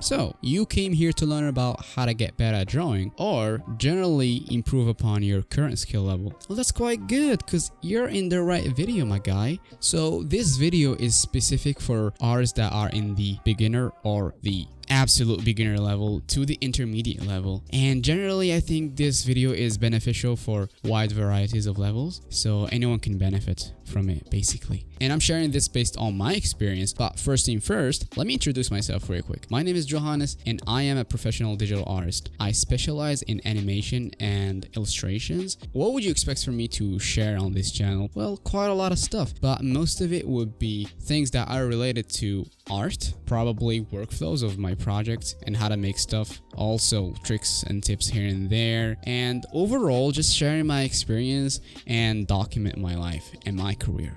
So, you came here to learn about how to get better at drawing or generally improve upon your current skill level. Well, that's quite good because you're in the right video, my guy. So, this video is specific for artists that are in the beginner or the absolute beginner level to the intermediate level, and generally I think this video is beneficial for wide varieties of levels, so anyone can benefit from it basically. And I'm sharing this based on my experience, but first thing first, let me introduce myself real quick. My name is Joehanass and I am a professional digital artist. I specialize in animation and illustrations. What would you expect from me to share on this channel? Well, quite a lot of stuff, but most of it would be things that are related to art, probably workflows of my project and how to make stuff, also tricks and tips here and there, and overall just sharing my experience and document my life and my career.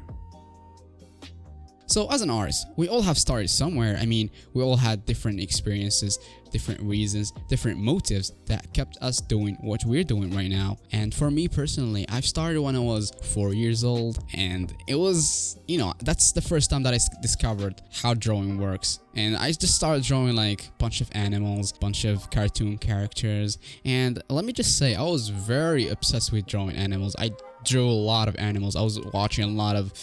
So as an artist, we all have started somewhere. I mean, we all had different experiences, different reasons, different motives that kept us doing what we're doing right now. And for me personally, I've started when I was 4 years old, and it was, that's the first time that I discovered how drawing works. And I just started drawing like a bunch of animals, bunch of cartoon characters, and let me just say, I was very obsessed with drawing animals. I drew a lot of animals. I was watching a lot of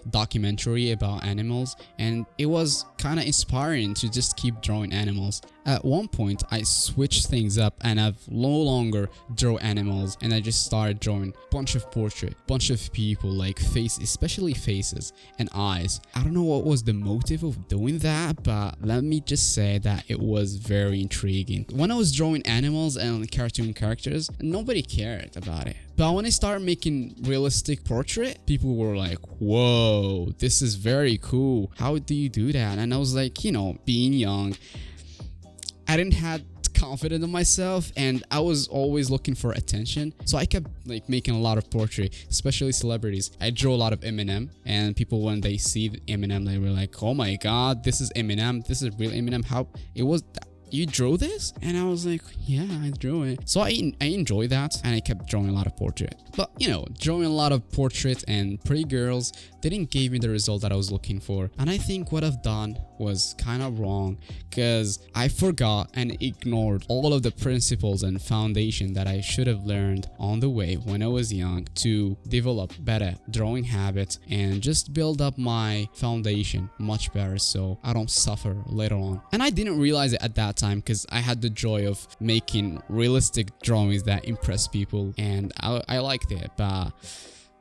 documentary about animals, and it was kind of inspiring to just keep drawing animals. At one point, I switched things up and I've no longer draw animals, and I just started drawing a bunch of portraits, bunch of people, like faces, especially faces and eyes. I don't know what was the motive of doing that, but let me just say that it was very intriguing. When I was drawing animals and cartoon characters, nobody cared about it. But when I started making realistic portrait, people were like, whoa, this is very cool. How do you do that? And I was like, being young, I didn't have confidence in myself and I was always looking for attention. So I kept like making a lot of portraits, especially celebrities. I drew a lot of Eminem, and people, when they see Eminem, they were like, oh my god, this is Eminem. This is real Eminem. How it was you drew this? And I was like, yeah, I drew it. So I enjoyed that, and I kept drawing a lot of portraits. But drawing a lot of portraits and pretty girls didn't give me the result that I was looking for. And I think what I've done was kind of wrong, because I forgot and ignored all of the principles and foundation that I should have learned on the way when I was young to develop better drawing habits and just build up my foundation much better so I don't suffer later on. And I didn't realize it at that time because I had the joy of making realistic drawings that impress people, and I liked it, but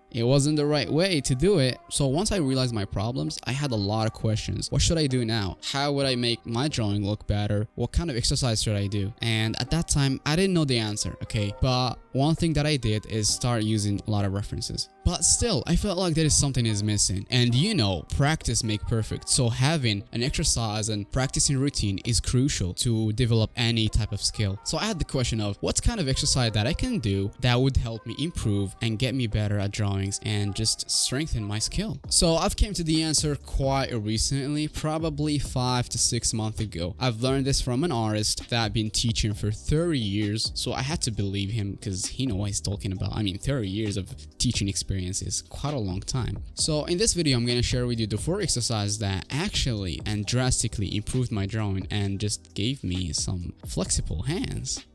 it wasn't the right way to do it. So once I realized my problems, I had a lot of questions. What should I do now? How would I make my drawing look better? What kind of exercise should I do? And at that time, I didn't know the answer, okay? But one thing that I did is start using a lot of references. But still, I felt like there is something is missing. And practice make perfect. So having an exercise and practicing routine is crucial to develop any type of skill. So I had the question of what kind of exercise that I can do that would help me improve and get me better at drawings and just strengthen my skill. So I've came to the answer quite recently, probably 5 to 6 months ago. I've learned this from an artist that I've been teaching for 30 years. So I had to believe him because he knows what he's talking about. I mean, 30 years of teaching experience is quite a long time. So in this video, I'm going to share with you the 4 exercises that actually and drastically improved my drawing and just gave me some flexible hands.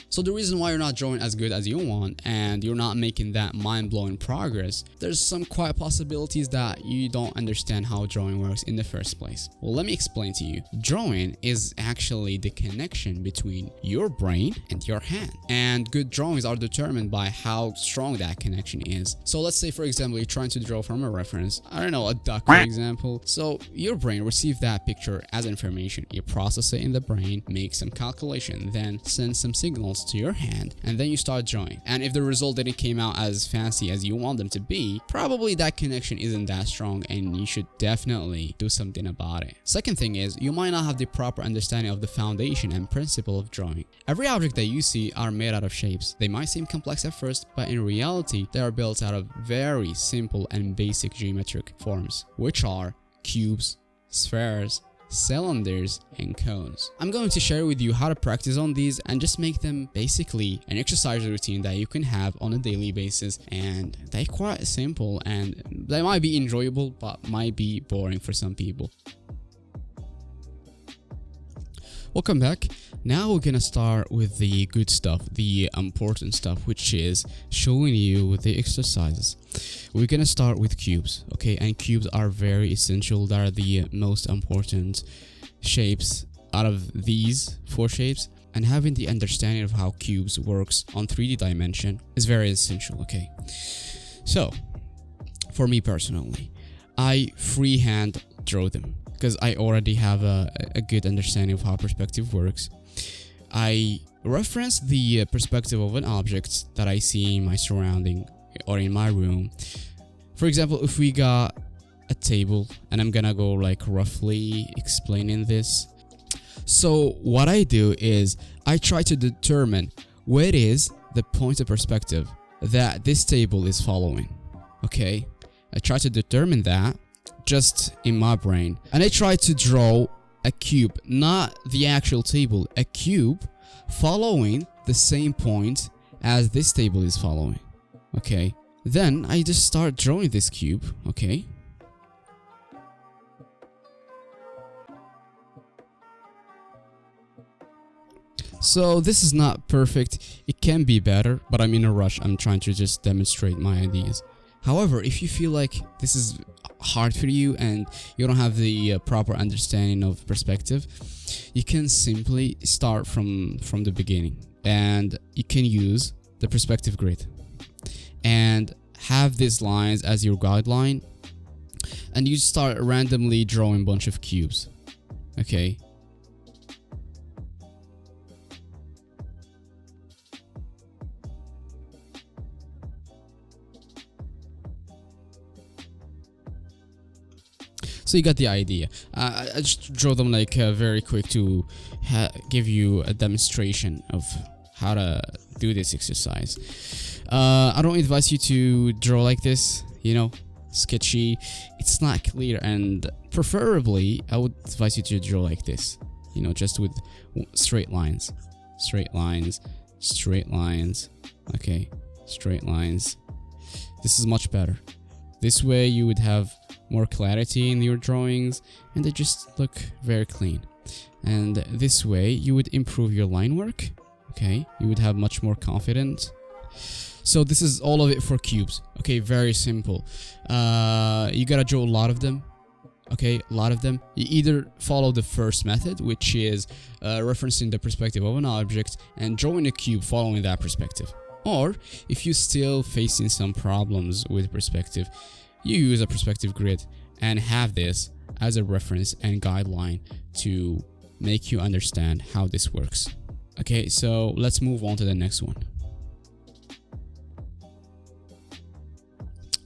So the reason why you're not drawing as good as you want and you're not making that mind-blowing progress, there's some quite possibilities that you don't understand how drawing works in the first place. Well, let me explain to you. Drawing is actually the connection between your brain and your hand. And good drawings are determined by how strong that connection is. So let's say, for example, you're trying to draw from a reference, I don't know, a duck, for example. So your brain receives that picture as information. You process it in the brain, make some calculation, then send some signals to your hand, and then you start drawing. And if the result didn't came out as fancy as you want them to be, probably that connection isn't that strong and you should definitely do something about it. Second thing is, you might not have the proper understanding of the foundation and principle of drawing. Every object that you see are made out of shapes. They might seem complex at first, but in reality, they are built out of very simple and basic geometric forms, which are cubes, spheres, cylinders, and cones. I'm going to share with you how to practice on these and just make them basically an exercise routine that you can have on a daily basis, and they're quite simple and they might be enjoyable but might be boring for some people. Welcome back. Now we're gonna start with the good stuff, the important stuff, which is showing you the exercises. We're gonna start with cubes, okay? And cubes are very essential. They are the most important shapes out of these 4 shapes, and having the understanding of how cubes works on 3D dimension is very essential, okay? So, for me personally, I freehand draw them because I already have a good understanding of how perspective works. I reference the perspective of an object that I see in my surrounding or in my room. For example, if we got a table, and I'm gonna go like roughly explaining this. So what I do is I try to determine where is the point of perspective that this table is following, okay? I try to determine that just in my brain, and I try to draw a cube, not the actual table, a cube following the same point as this table is following, okay? Then I just start drawing this cube, okay? So this is not perfect, it can be better, but I'm in a rush. I'm trying to just demonstrate my ideas. However, if you feel like this is hard for you and you don't have the proper understanding of perspective, you can simply start from the beginning, and you can use the perspective grid and have these lines as your guideline, and you start randomly drawing a bunch of cubes, okay? So you got the idea. I just draw them like very quick to give you a demonstration of how to do this exercise. I don't advise you to draw like this, you know, sketchy. It's not clear, and preferably I would advise you to draw like this, you know, just with straight lines, straight lines, straight lines, okay, straight lines. This is much better. This way you would have more clarity in your drawings and they just look very clean. And this way you would improve your line work, okay? You would have much more confidence. So this is all of it for cubes, okay? Very simple. You gotta draw a lot of them, okay? A lot of them. You either follow the first method, which is referencing the perspective of an object and drawing a cube following that perspective. Or if you're still facing some problems with perspective, you use a perspective grid and have this as a reference and guideline to make you understand how this works. Okay, so let's move on to the next one.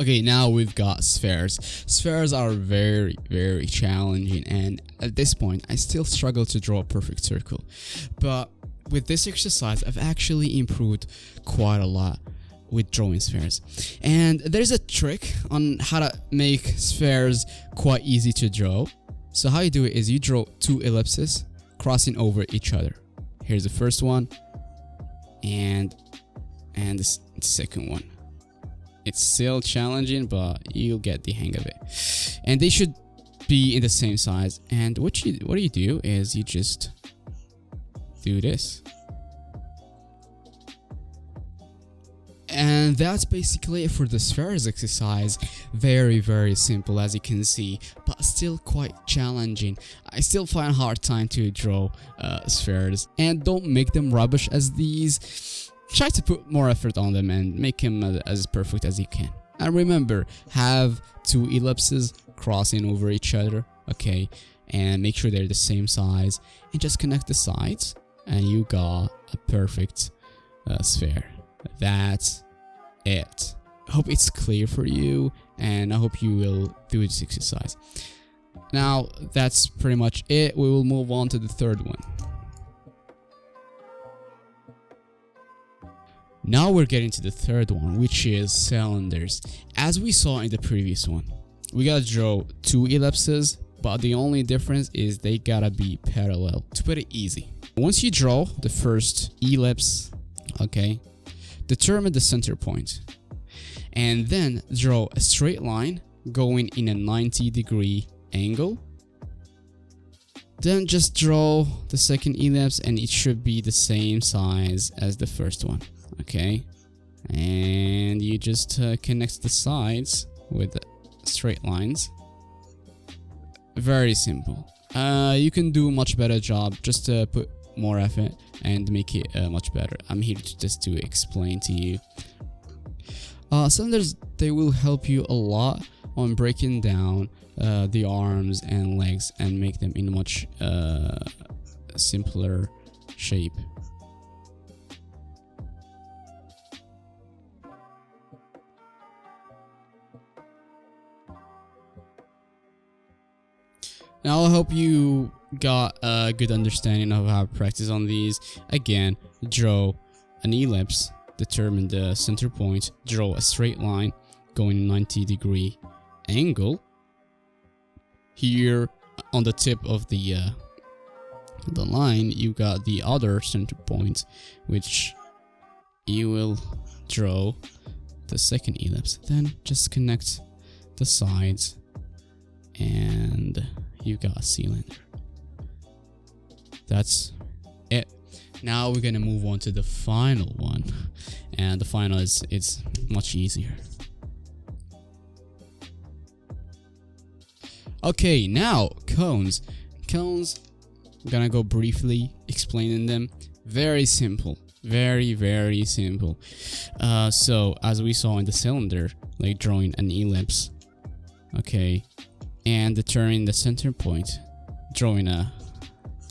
Okay, now we've got spheres. Spheres are very, very challenging, and at this point, I still struggle to draw a perfect circle. But with this exercise, I've actually improved quite a lot with drawing spheres. And there's a trick on how to make spheres quite easy to draw. So how you do it is you draw 2 ellipses crossing over each other. Here's the first one, and the second one. It's still challenging, but you'll get the hang of it. And they should be in the same size. And what you do is you just do this. And that's basically it for the spheres exercise. Very, very simple, as you can see, but still quite challenging. I still find a hard time to draw spheres, and don't make them rubbish as these. Try to put more effort on them and make them as perfect as you can. And remember, have 2 ellipses crossing over each other, okay? And make sure they're the same size, and just connect the sides, and you got a perfect sphere. That's it. I hope it's clear for you, and I hope you will do this exercise. Now, that's pretty much it. We will move on to the third one. Now we're getting to the third one, which is cylinders. As we saw in the previous one, we gotta draw 2 ellipses, but the only difference is they gotta be parallel to put it easy. Once you draw the first ellipse, okay, determine the center point, and then draw a straight line going in a 90-degree angle Then just draw the second ellipse and it should be the same size as the first one. Okay, and you just connect the sides with straight lines. Very simple. You can do a much better job. Just put more effort and make it much better. I'm here just to explain to you. Cylinders, they will help you a lot on breaking down the arms and legs and make them in a much simpler shape. Now I hope you got a good understanding of how to practice on these. Again, draw an ellipse, determine the center point, draw a straight line going 90-degree angle. Here on the tip of the line, you got the other center point, which you will draw the second ellipse. Then just connect the sides and you got a cylinder. That's it. Now we're gonna move on to the final one, and the final is it's much easier. Okay, now cones. Cones, I'm gonna go briefly explaining them. Very simple, very simple. So as we saw in the cylinder, like drawing an ellipse, okay, and determining the center point, drawing a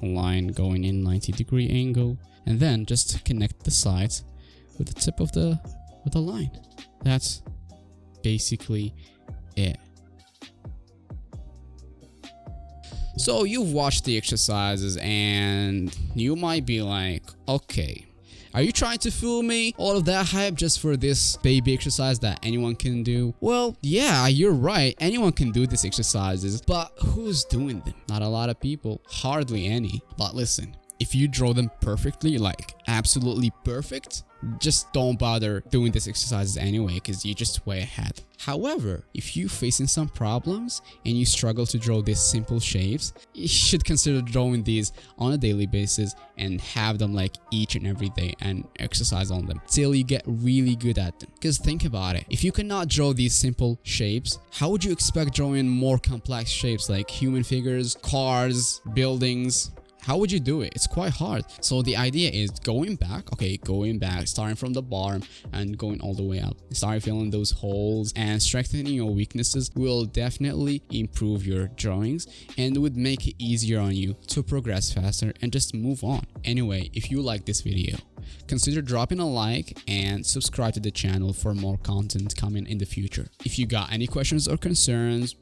line going in 90-degree angle, and then just connect the sides with the tip of the line. That's basically it. So you've watched the exercises and you might be like, okay, are you trying to fool me? All of that hype just for this baby exercise that anyone can do? Well, yeah, you're right. Anyone can do these exercises, but who's doing them? Not a lot of people, hardly any. But listen, if you draw them perfectly, like absolutely perfect, just don't bother doing these exercises anyway, because you're just way ahead. However, if you're facing some problems and you struggle to draw these simple shapes, you should consider drawing these on a daily basis and have them like each and every day and exercise on them till you get really good at them. Because think about it, if you cannot draw these simple shapes, how would you expect drawing more complex shapes like human figures, cars, buildings? How would you do it? It's quite hard. So the idea is going back, starting from the bottom and going all the way up. Start filling those holes and strengthening your weaknesses will definitely improve your drawings and would make it easier on you to progress faster and just move on. Anyway, if you like this video, consider dropping a like and subscribe to the channel for more content coming in the future. If you got any questions or concerns,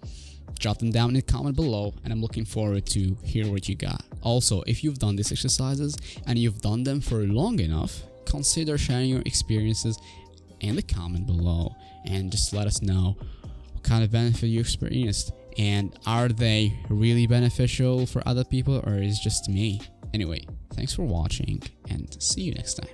drop them down in the comment below and I'm looking forward to hear what you got. Also, if you've done these exercises and you've done them for long enough, consider sharing your experiences in the comment below and just let us know what kind of benefit you experienced and are they really beneficial for other people or is it just me? Anyway, thanks for watching and see you next time.